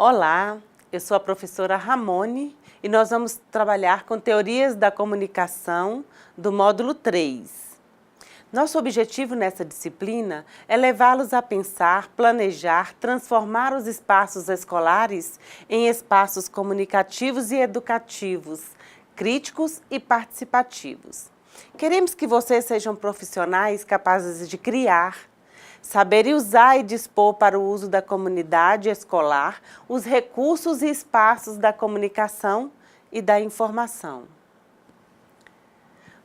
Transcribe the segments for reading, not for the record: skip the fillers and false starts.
Olá, eu sou a professora Ramone e nós vamos trabalhar com teorias da comunicação do módulo 3. Nosso objetivo nessa disciplina é levá-los a pensar, planejar, transformar os espaços escolares em espaços comunicativos e educativos, críticos e participativos. Queremos que vocês sejam profissionais capazes de criar, saber usar e dispor para o uso da comunidade escolar os recursos e espaços da comunicação e da informação.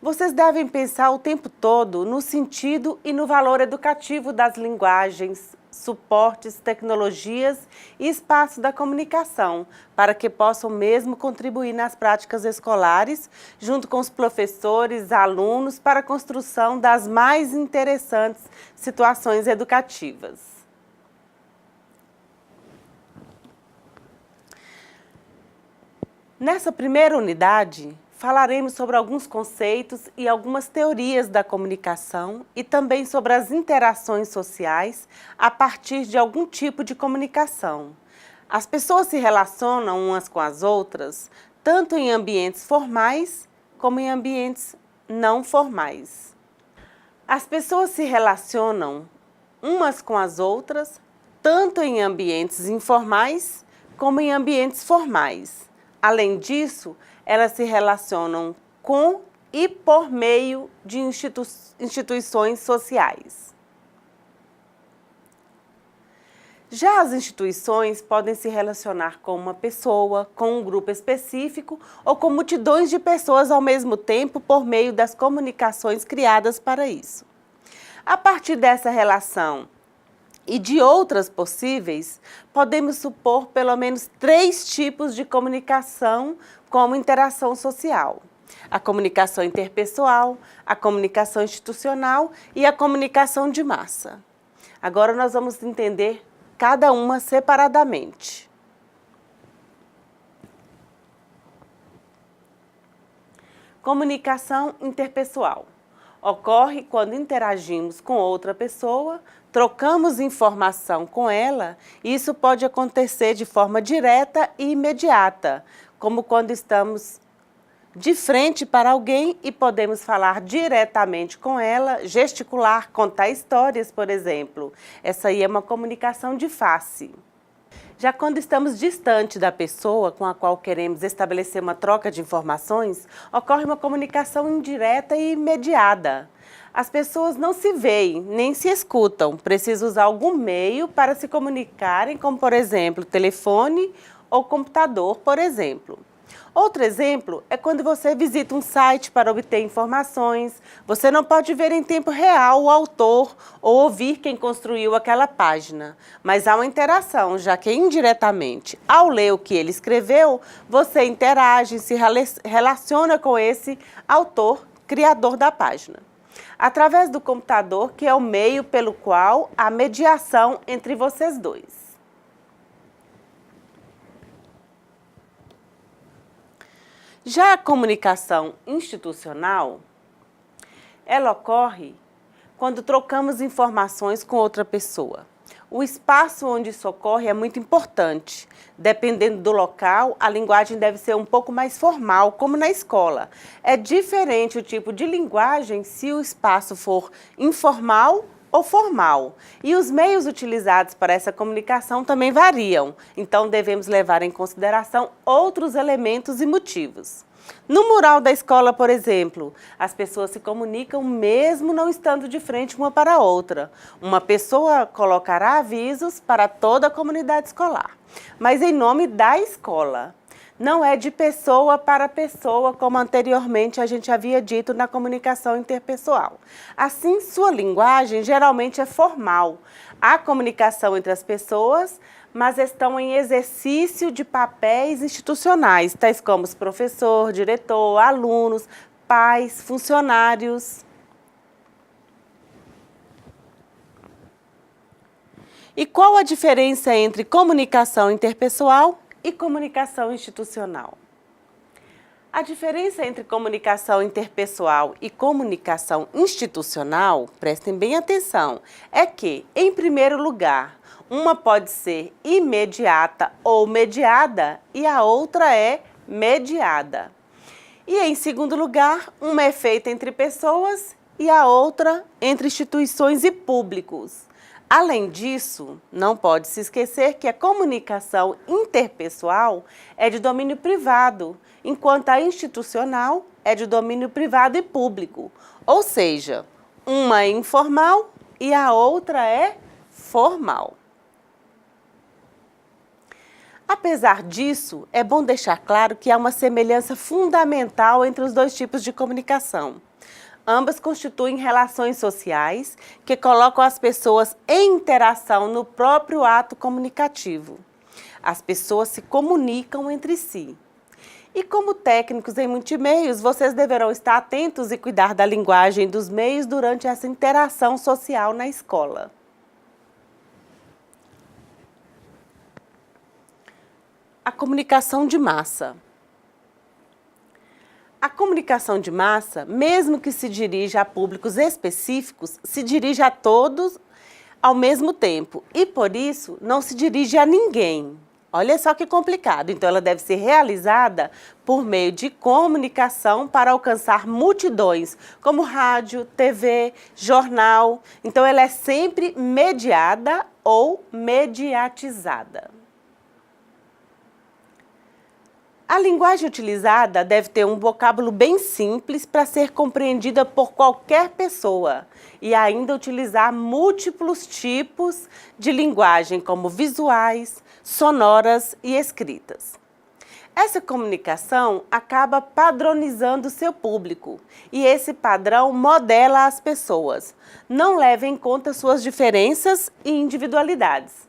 Vocês devem pensar o tempo todo no sentido e no valor educativo das linguagens, suportes, tecnologias e espaços da comunicação, para que possam mesmo contribuir nas práticas escolares, junto com os professores, alunos, para a construção das mais interessantes situações educativas. Nessa primeira unidade, falaremos sobre alguns conceitos e algumas teorias da comunicação e também sobre as interações sociais a partir de algum tipo de comunicação. As pessoas se relacionam umas com as outras, tanto em ambientes formais como em ambientes não formais. As pessoas se relacionam umas com as outras, tanto em ambientes informais como em ambientes formais. Além disso, elas se relacionam com e por meio de instituições sociais. Já as instituições podem se relacionar com uma pessoa, com um grupo específico ou com multidões de pessoas ao mesmo tempo por meio das comunicações criadas para isso. A partir dessa relação e de outras possíveis, podemos supor pelo menos 3 tipos de comunicação como interação social: a comunicação interpessoal, a comunicação institucional e a comunicação de massa. Agora nós vamos entender cada uma separadamente. Comunicação interpessoal ocorre quando interagimos com outra pessoa, trocamos informação com ela, e isso pode acontecer de forma direta e imediata, como quando estamos de frente para alguém e podemos falar diretamente com ela, gesticular, contar histórias, por exemplo. Essa aí é uma comunicação de face. Já quando estamos distante da pessoa com a qual queremos estabelecer uma troca de informações, ocorre uma comunicação indireta e imediata. As pessoas não se veem, nem se escutam, precisam usar algum meio para se comunicarem, como por exemplo, telefone ou computador, por exemplo. Outro exemplo é quando você visita um site para obter informações. Você não pode ver em tempo real o autor ou ouvir quem construiu aquela página, mas há uma interação, já que indiretamente, ao ler o que ele escreveu, você interage, se relaciona com esse autor, criador da página, através do computador, que é o meio pelo qual há mediação entre vocês dois. Já a comunicação institucional, ela ocorre quando trocamos informações com outra pessoa. O espaço onde isso ocorre é muito importante. Dependendo do local, a linguagem deve ser um pouco mais formal, como na escola. É diferente o tipo de linguagem se o espaço for informal ou formal. E os meios utilizados para essa comunicação também variam, então devemos levar em consideração outros elementos e motivos. No mural da escola, por exemplo, as pessoas se comunicam mesmo não estando de frente uma para a outra. Uma pessoa colocará avisos para toda a comunidade escolar, mas em nome da escola. Não é de pessoa para pessoa, como anteriormente a gente havia dito na comunicação interpessoal. Assim, sua linguagem geralmente é formal. Há comunicação entre as pessoas, mas estão em exercício de papéis institucionais, tais como os professor, diretor, alunos, pais, funcionários. E qual a diferença entre comunicação interpessoal e comunicação institucional? A diferença entre comunicação interpessoal e comunicação institucional, prestem bem atenção, é que, em primeiro lugar, Uma pode ser imediata ou mediada e a outra é mediada. E em segundo lugar, uma é feita entre pessoas e a outra entre instituições e públicos. Além disso, não pode se esquecer que a comunicação interpessoal é de domínio privado, enquanto a institucional é de domínio privado e público. Ou seja, uma é informal e a outra é formal. Apesar disso, é bom deixar claro que há uma semelhança fundamental entre os dois tipos de comunicação. Ambas constituem relações sociais que colocam as pessoas em interação no próprio ato comunicativo. As pessoas se comunicam entre si. E como técnicos em multimeios, vocês deverão estar atentos e cuidar da linguagem dos meios durante essa interação social na escola. A comunicação de massa. A comunicação de massa, mesmo que se dirija a públicos específicos, se dirige a todos ao mesmo tempo e, por isso, não se dirige a ninguém. Olha só que complicado. Então, ela deve ser realizada por meio de comunicação para alcançar multidões, como rádio, TV, jornal. Então, ela é sempre mediada ou mediatizada. A linguagem utilizada deve ter um vocábulo bem simples para ser compreendida por qualquer pessoa e ainda utilizar múltiplos tipos de linguagem, como visuais, sonoras e escritas. Essa comunicação acaba padronizando seu público e esse padrão modela as pessoas. Não leva em conta suas diferenças e individualidades.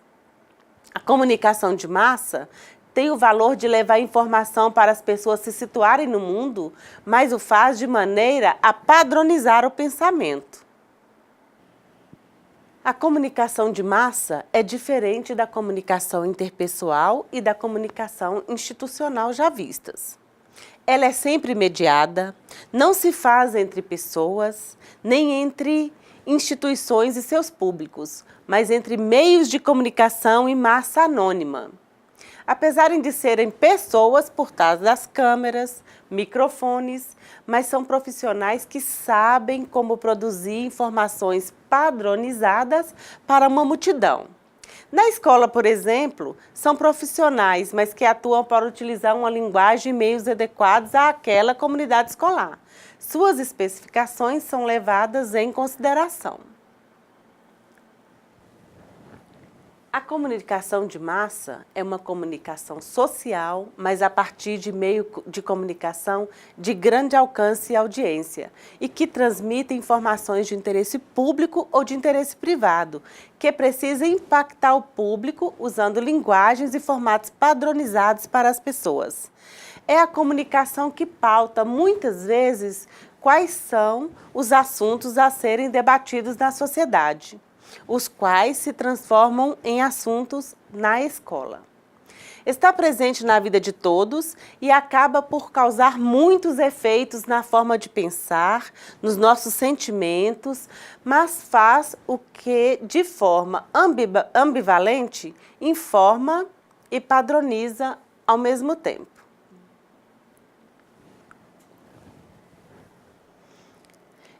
A comunicação de massa tem o valor de levar informação para as pessoas se situarem no mundo, mas o faz de maneira a padronizar o pensamento. A comunicação de massa é diferente da comunicação interpessoal e da comunicação institucional já vistas. Ela é sempre mediada, não se faz entre pessoas, nem entre instituições e seus públicos, mas entre meios de comunicação e massa anônima. Apesar de serem pessoas por trás das câmeras, microfones, mas são profissionais que sabem como produzir informações padronizadas para uma multidão. Na escola, por exemplo, são profissionais, mas que atuam para utilizar uma linguagem e meios adequados àquela comunidade escolar. Suas especificações são levadas em consideração. A comunicação de massa é uma comunicação social, mas a partir de meio de comunicação de grande alcance e audiência, e que transmite informações de interesse público ou de interesse privado, que precisa impactar o público usando linguagens e formatos padronizados para as pessoas. É a comunicação que pauta, muitas vezes, quais são os assuntos a serem debatidos na sociedade, os quais se transformam em assuntos na escola. Está presente na vida de todos e acaba por causar muitos efeitos na forma de pensar, nos nossos sentimentos, mas faz o que, de forma ambivalente, informa e padroniza ao mesmo tempo.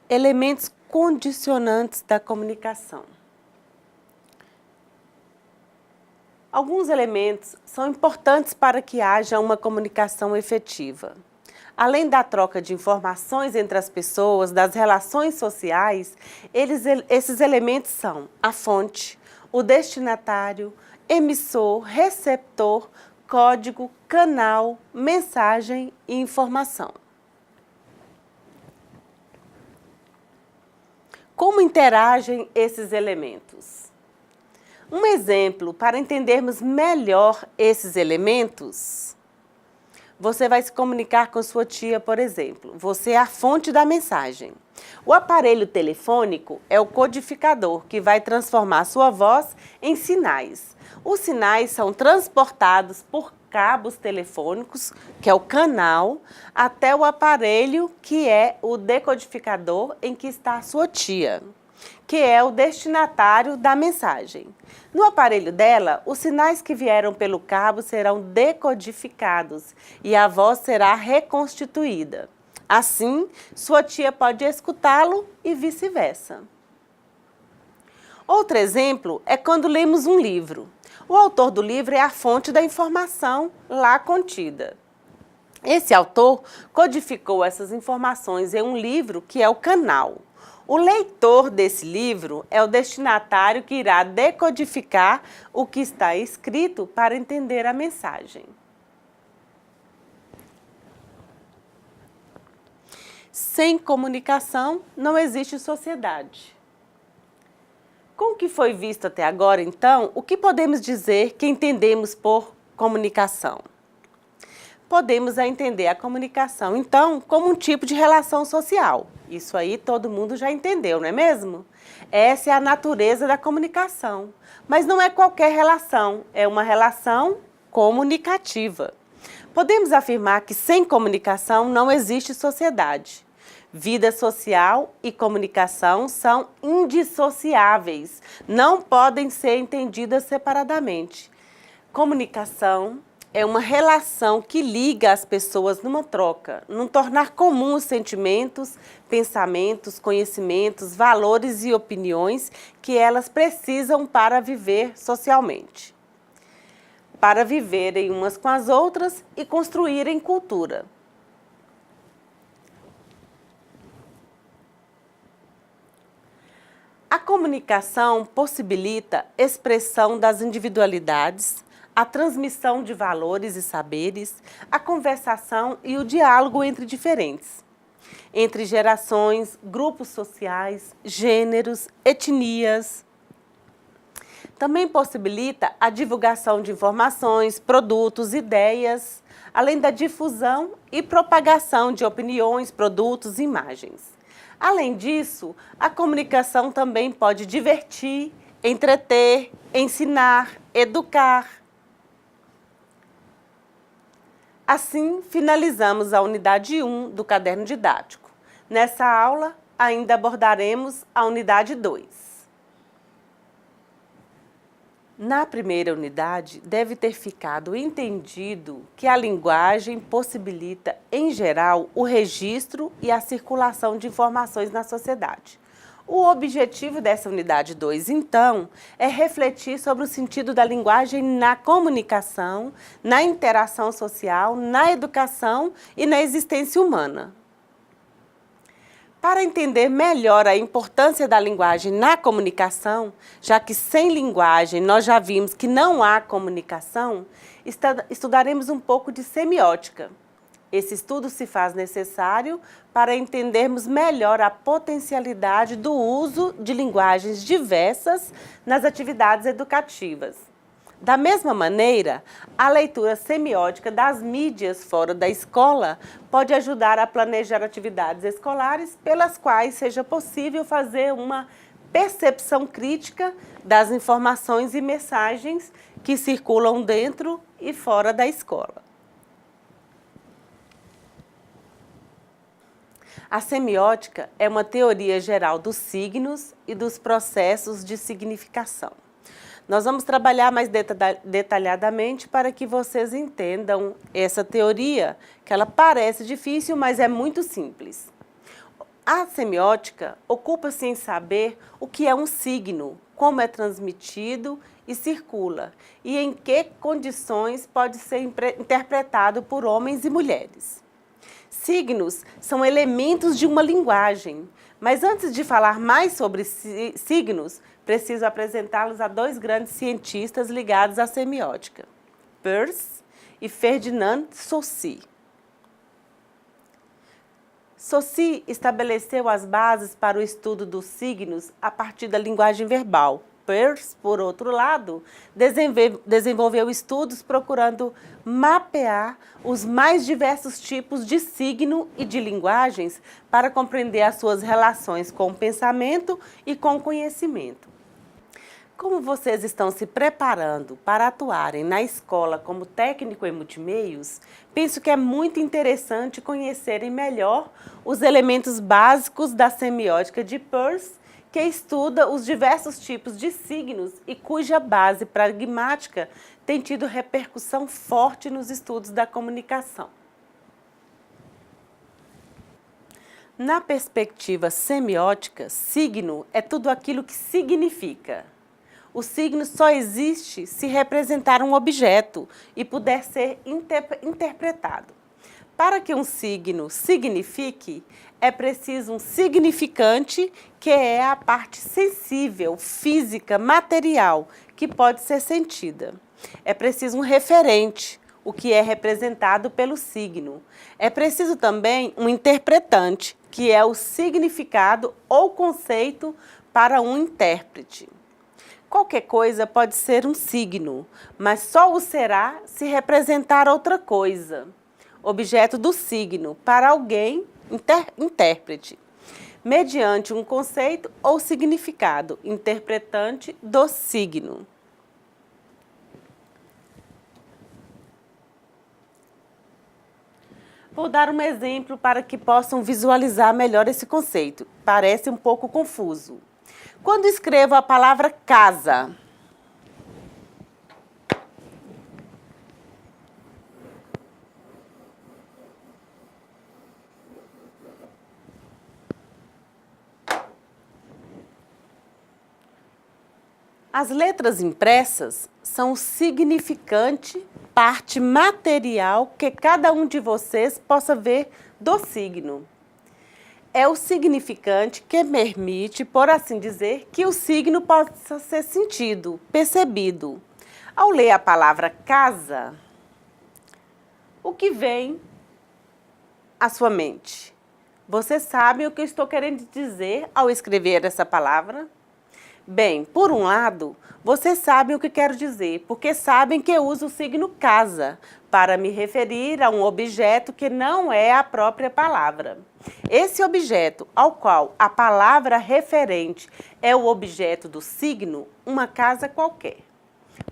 Elementos condicionantes da comunicação. Alguns elementos são importantes para que haja uma comunicação efetiva. Além da troca de informações entre as pessoas, das relações sociais, esses elementos são a fonte, o destinatário, emissor, receptor, código, canal, mensagem e informação. Como interagem esses elementos? Um exemplo para entendermos melhor esses elementos: você vai se comunicar com sua tia, por exemplo. Você é a fonte da mensagem. O aparelho telefônico é o codificador que vai transformar sua voz em sinais. Os sinais são transportados por cabos telefônicos, que é o canal, até o aparelho, que é o decodificador em que está a sua tia. que é o destinatário da mensagem. No aparelho dela, os sinais que vieram pelo cabo serão decodificados e a voz será reconstituída. Assim, sua tia pode escutá-lo e vice-versa. Outro exemplo é quando lemos um livro. O autor do livro é a fonte da informação lá contida. Esse autor codificou essas informações em um livro que é o canal. O leitor desse livro é o destinatário que irá decodificar o que está escrito para entender a mensagem. Sem comunicação, não existe sociedade. Com o que foi visto até agora, então, o que podemos dizer que entendemos por comunicação? Podemos entender a comunicação, então, como um tipo de relação social. Isso aí todo mundo já entendeu, não é mesmo? Essa é a natureza da comunicação. Mas não é qualquer relação, é uma relação comunicativa. Podemos afirmar que sem comunicação não existe sociedade. Vida social e comunicação são indissociáveis, não podem ser entendidas separadamente. Comunicação é uma relação que liga as pessoas numa troca, num tornar comum os sentimentos, pensamentos, conhecimentos, valores e opiniões que elas precisam para viver socialmente, para viverem umas com as outras e construírem cultura. A comunicação possibilita expressão das individualidades, a transmissão de valores e saberes, a conversação e o diálogo entre diferentes, entre gerações, grupos sociais, gêneros, etnias. Também possibilita a divulgação de informações, produtos, ideias, além da difusão e propagação de opiniões, produtos e imagens. Além disso, a comunicação também pode divertir, entreter, ensinar, educar. Assim, finalizamos a unidade 1 do caderno didático. Nessa aula, ainda abordaremos a unidade 2. Na primeira unidade, deve ter ficado entendido que a linguagem possibilita, em geral, o registro e a circulação de informações na sociedade. O objetivo dessa unidade 2, então, é refletir sobre o sentido da linguagem na comunicação, na interação social, na educação e na existência humana. Para entender melhor a importância da linguagem na comunicação, já que sem linguagem nós já vimos que não há comunicação, estudaremos um pouco de semiótica. Esse estudo se faz necessário para entendermos melhor a potencialidade do uso de linguagens diversas nas atividades educativas. Da mesma maneira, a leitura semiótica das mídias fora da escola pode ajudar a planejar atividades escolares pelas quais seja possível fazer uma percepção crítica das informações e mensagens que circulam dentro e fora da escola. A semiótica é uma teoria geral dos signos e dos processos de significação. Nós vamos trabalhar mais detalhadamente para que vocês entendam essa teoria, que ela parece difícil, mas é muito simples. A semiótica ocupa-se em saber o que é um signo, como é transmitido e circula, e em que condições pode ser interpretado por homens e mulheres. Signos são elementos de uma linguagem, mas antes de falar mais sobre signos, preciso apresentá-los a dois grandes cientistas ligados à semiótica, Peirce e Ferdinand Saussure. Saussure estabeleceu as bases para o estudo dos signos a partir da linguagem verbal. Peirce, por outro lado, desenvolveu estudos procurando mapear os mais diversos tipos de signo e de linguagens para compreender as suas relações com o pensamento e com o conhecimento. Como vocês estão se preparando para atuarem na escola como técnico em multimeios, penso que é muito interessante conhecerem melhor os elementos básicos da semiótica de Peirce, que estuda os diversos tipos de signos e cuja base pragmática tem tido repercussão forte nos estudos da comunicação. Na perspectiva semiótica, signo é tudo aquilo que significa. O signo só existe se representar um objeto e puder ser interpretado. Para que um signo signifique, é preciso um significante, que é a parte sensível, física, material, que pode ser sentida. É preciso um referente, o que é representado pelo signo. É preciso também um interpretante, que é o significado ou conceito para um intérprete. Qualquer coisa pode ser um signo, mas só o será se representar outra coisa. Objeto do signo, para alguém, intérprete. Mediante um conceito ou significado, interpretante do signo. Vou dar um exemplo para que possam visualizar melhor esse conceito. Parece um pouco confuso. Quando escrevo a palavra casa, as letras impressas são o significante, parte material que cada um de vocês possa ver do signo. É o significante que permite, por assim dizer, que o signo possa ser sentido, percebido. Ao ler a palavra casa, o que vem à sua mente? Vocês sabem o que eu estou querendo dizer ao escrever essa palavra? Bem, por um lado, vocês sabem o que quero dizer, porque sabem que eu uso o signo casa para me referir a um objeto que não é a própria palavra. Esse objeto, ao qual a palavra referente é o objeto do signo, uma casa qualquer.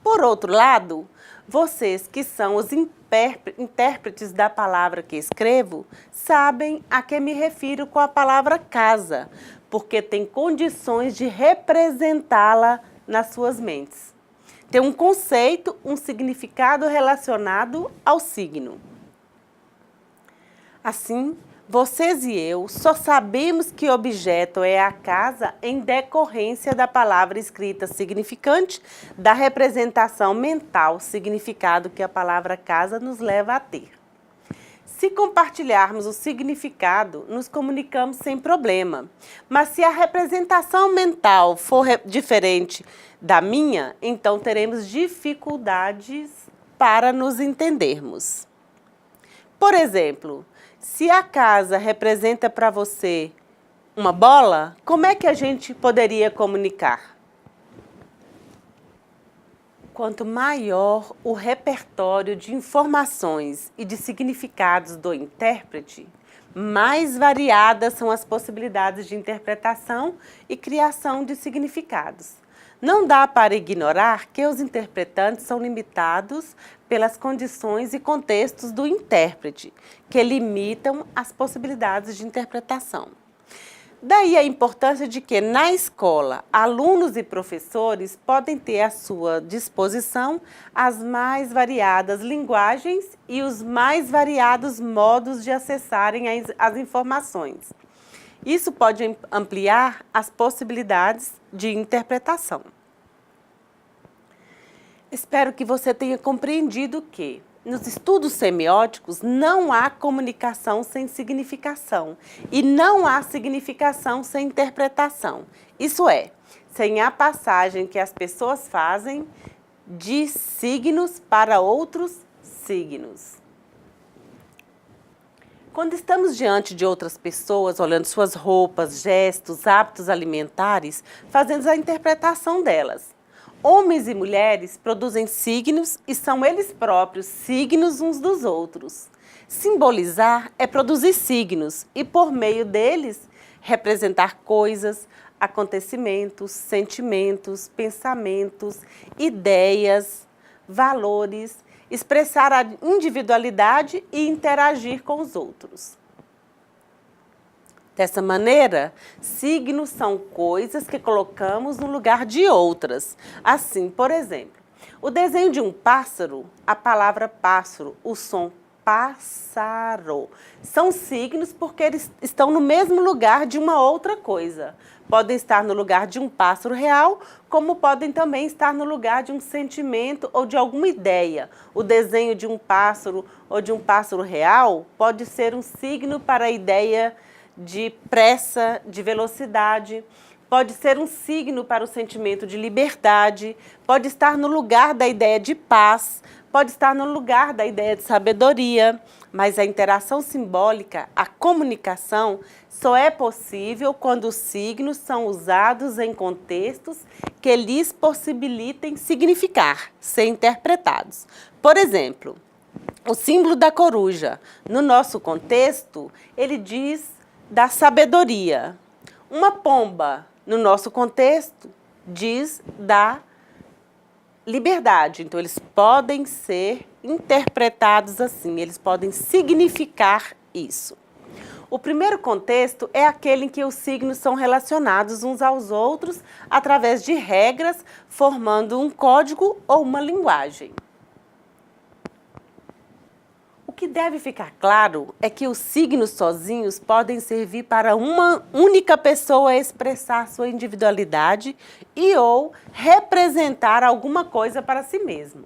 Por outro lado, vocês que são os intérpretes da palavra que escrevo, sabem a que me refiro com a palavra casa, porque tem condições de representá-la nas suas mentes. Tem um conceito, um significado relacionado ao signo. Assim, vocês e eu só sabemos que objeto é a casa em decorrência da palavra escrita significante, da representação mental, significado que a palavra casa nos leva a ter. Se compartilharmos o significado, nos comunicamos sem problema. Mas se a representação mental for diferente da minha, então teremos dificuldades para nos entendermos. Por exemplo, se a casa representa para você uma bola, como é que a gente poderia comunicar? Quanto maior o repertório de informações e de significados do intérprete, mais variadas são as possibilidades de interpretação e criação de significados. Não dá para ignorar que os interpretantes são limitados pelas condições e contextos do intérprete, que limitam as possibilidades de interpretação. Daí a importância de que, na escola, alunos e professores podem ter à sua disposição as mais variadas linguagens e os mais variados modos de acessarem as informações. Isso pode ampliar as possibilidades de interpretação. Espero que você tenha compreendido que, nos estudos semióticos, não há comunicação sem significação e não há significação sem interpretação. Isso é, sem a passagem que as pessoas fazem de signos para outros signos. Quando estamos diante de outras pessoas, olhando suas roupas, gestos, hábitos alimentares, fazemos a interpretação delas. Homens e mulheres produzem signos e são eles próprios signos uns dos outros. Simbolizar é produzir signos e, por meio deles, representar coisas, acontecimentos, sentimentos, pensamentos, ideias, valores, expressar a individualidade e interagir com os outros. Dessa maneira, signos são coisas que colocamos no lugar de outras. Assim, por exemplo, o desenho de um pássaro, a palavra pássaro, o som pássaro, são signos porque eles estão no mesmo lugar de uma outra coisa. Podem estar no lugar de um pássaro real, como podem também estar no lugar de um sentimento ou de alguma ideia. O desenho de um pássaro ou de um pássaro real pode ser um signo para a ideia de pressa, de velocidade, pode ser um signo para o sentimento de liberdade, pode estar no lugar da ideia de paz, pode estar no lugar da ideia de sabedoria, mas a interação simbólica, a comunicação, só é possível quando os signos são usados em contextos que lhes possibilitem significar, ser interpretados. Por exemplo, o símbolo da coruja, no nosso contexto, ele diz da sabedoria. Uma pomba, no nosso contexto, diz da liberdade. Então, eles podem ser interpretados assim, eles podem significar isso. O primeiro contexto é aquele em que os signos são relacionados uns aos outros através de regras, formando um código ou uma linguagem. O que deve ficar claro é que os signos sozinhos podem servir para uma única pessoa expressar sua individualidade e ou representar alguma coisa para si mesma.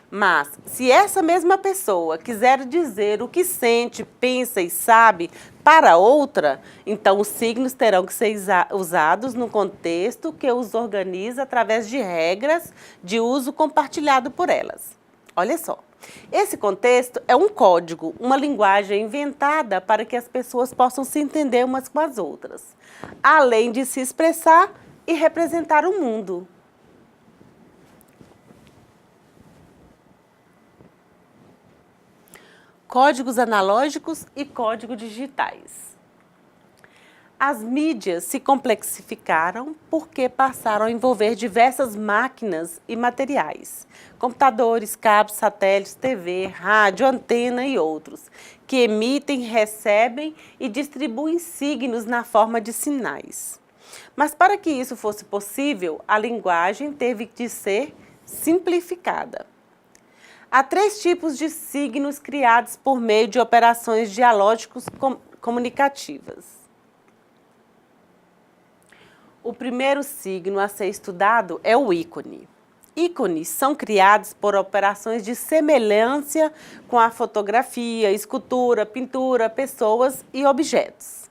Mas, se essa mesma pessoa quiser dizer o que sente, pensa e sabe para outra, então os signos terão que ser usados no contexto que os organiza através de regras de uso compartilhado por elas. Olha só, esse contexto é um código, uma linguagem inventada para que as pessoas possam se entender umas com as outras, além de se expressar e representar o mundo. Códigos analógicos e códigos digitais. As mídias se complexificaram porque passaram a envolver diversas máquinas e materiais, computadores, cabos, satélites, TV, rádio, antena e outros, que emitem, recebem e distribuem signos na forma de sinais. Mas para que isso fosse possível, a linguagem teve de ser simplificada. Há 3 tipos de signos criados por meio de operações dialógicos comunicativas. O primeiro signo a ser estudado é o ícone. Ícones são criados por operações de semelhança com a fotografia, escultura, pintura, pessoas e objetos.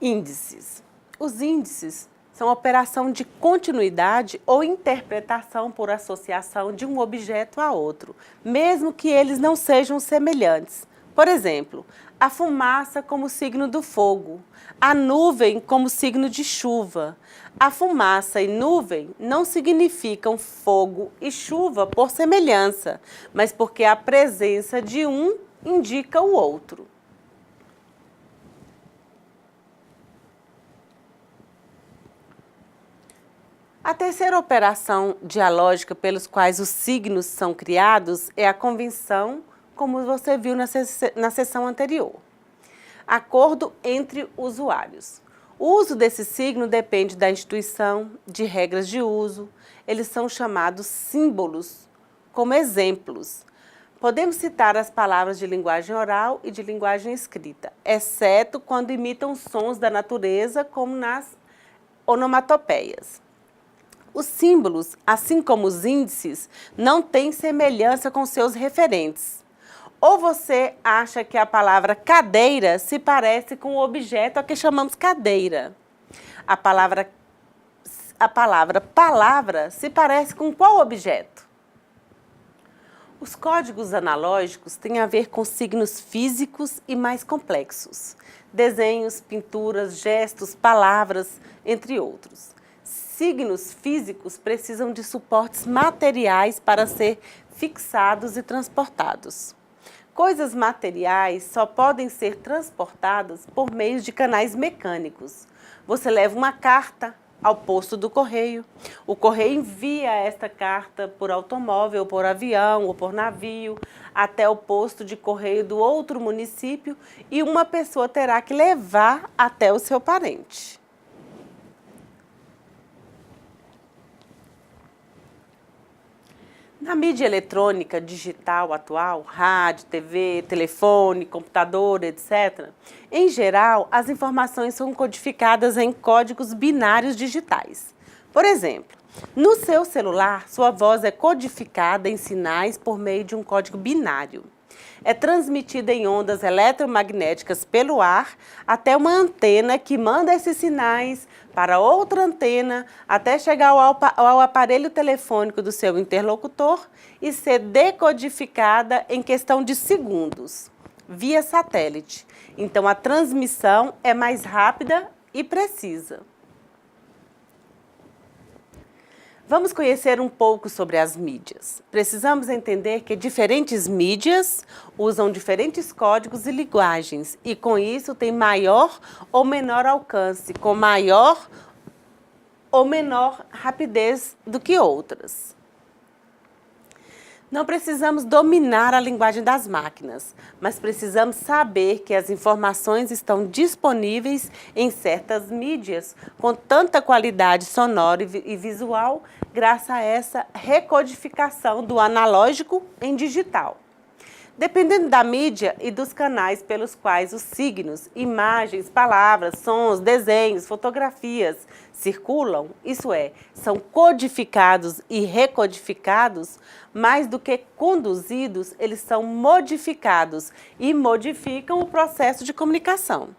Índices. Os índices são operação de continuidade ou interpretação por associação de um objeto a outro, mesmo que eles não sejam semelhantes. Por exemplo, a fumaça como signo do fogo, a nuvem como signo de chuva. A fumaça e nuvem não significam fogo e chuva por semelhança, mas porque a presença de um indica o outro. A terceira operação dialógica pelos quais os signos são criados é a convenção, como você viu na sessão anterior. Acordo entre usuários. O uso desse signo depende da instituição, de regras de uso. Eles são chamados símbolos, como exemplos. Podemos citar as palavras de linguagem oral e de linguagem escrita, exceto quando imitam sons da natureza, como nas onomatopeias. Os símbolos, assim como os índices, não têm semelhança com seus referentes. Ou você acha que a palavra cadeira se parece com o objeto a que chamamos cadeira? A palavra palavra se parece com qual objeto? Os códigos analógicos têm a ver com signos físicos e mais complexos. Desenhos, pinturas, gestos, palavras, entre outros. Signos físicos precisam de suportes materiais para ser fixados e transportados. Coisas materiais só podem ser transportadas por meio de canais mecânicos. Você leva uma carta, ao posto do correio. O correio envia esta carta por automóvel, por avião ou por navio até o posto de correio do outro município e uma pessoa terá que levar até o seu parente. Na mídia eletrônica digital atual, rádio, TV, telefone, computador, etc., em geral, as informações são codificadas em códigos binários digitais. Por exemplo, no seu celular, sua voz é codificada em sinais por meio de um código binário. É transmitida em ondas eletromagnéticas pelo ar até uma antena que manda esses sinais para outra antena até chegar ao aparelho telefônico do seu interlocutor e ser decodificada em questão de segundos, via satélite. Então, a transmissão é mais rápida e precisa. Vamos conhecer um pouco sobre as mídias. Precisamos entender que diferentes mídias usam diferentes códigos e linguagens e com isso tem maior ou menor alcance, com maior ou menor rapidez do que outras. Não precisamos dominar a linguagem das máquinas, mas precisamos saber que as informações estão disponíveis em certas mídias com tanta qualidade sonora e visual, graças a essa recodificação do analógico em digital. Dependendo da mídia e dos canais pelos quais os signos, imagens, palavras, sons, desenhos, fotografias circulam, isso é, são codificados e recodificados, mais do que conduzidos, eles são modificados e modificam o processo de comunicação.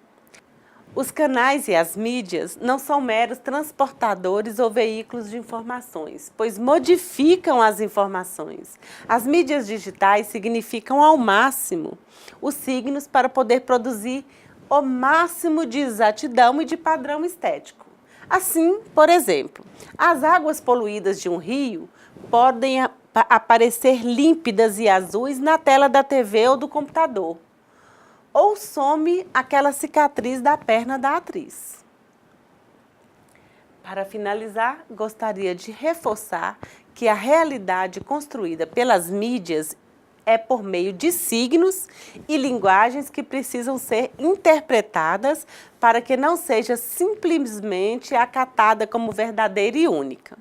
Os canais e as mídias não são meros transportadores ou veículos de informações, pois modificam as informações. As mídias digitais significam ao máximo os signos para poder produzir o máximo de exatidão e de padrão estético. Assim, por exemplo, as águas poluídas de um rio podem aparecer límpidas e azuis na tela da TV ou do computador. Ou some aquela cicatriz da perna da atriz. Para finalizar, gostaria de reforçar que a realidade construída pelas mídias é por meio de signos e linguagens que precisam ser interpretadas para que não seja simplesmente acatada como verdadeira e única.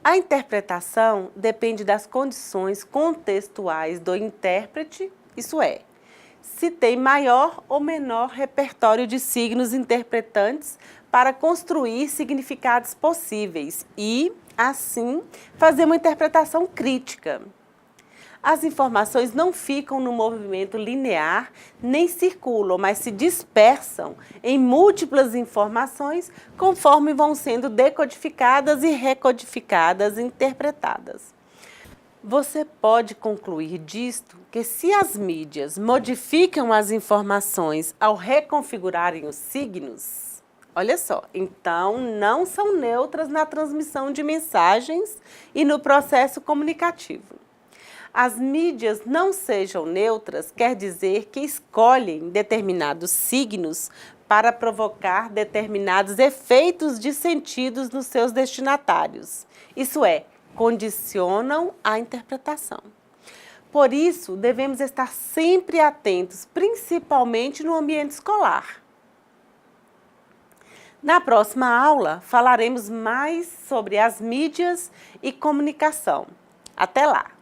A interpretação depende das condições contextuais do intérprete, isso é, se tem maior ou menor repertório de signos interpretantes para construir significados possíveis e, assim, fazer uma interpretação crítica. As informações não ficam no movimento linear, nem circulam, mas se dispersam em múltiplas informações conforme vão sendo decodificadas e recodificadas e interpretadas. Você pode concluir disto que se as mídias modificam as informações ao reconfigurarem os signos, olha só, então não são neutras na transmissão de mensagens e no processo comunicativo. As mídias não sejam neutras quer dizer que escolhem determinados signos para provocar determinados efeitos de sentidos nos seus destinatários. Isso é, condicionam a interpretação. Por isso, devemos estar sempre atentos, principalmente no ambiente escolar. Na próxima aula, falaremos mais sobre as mídias e comunicação. Até lá!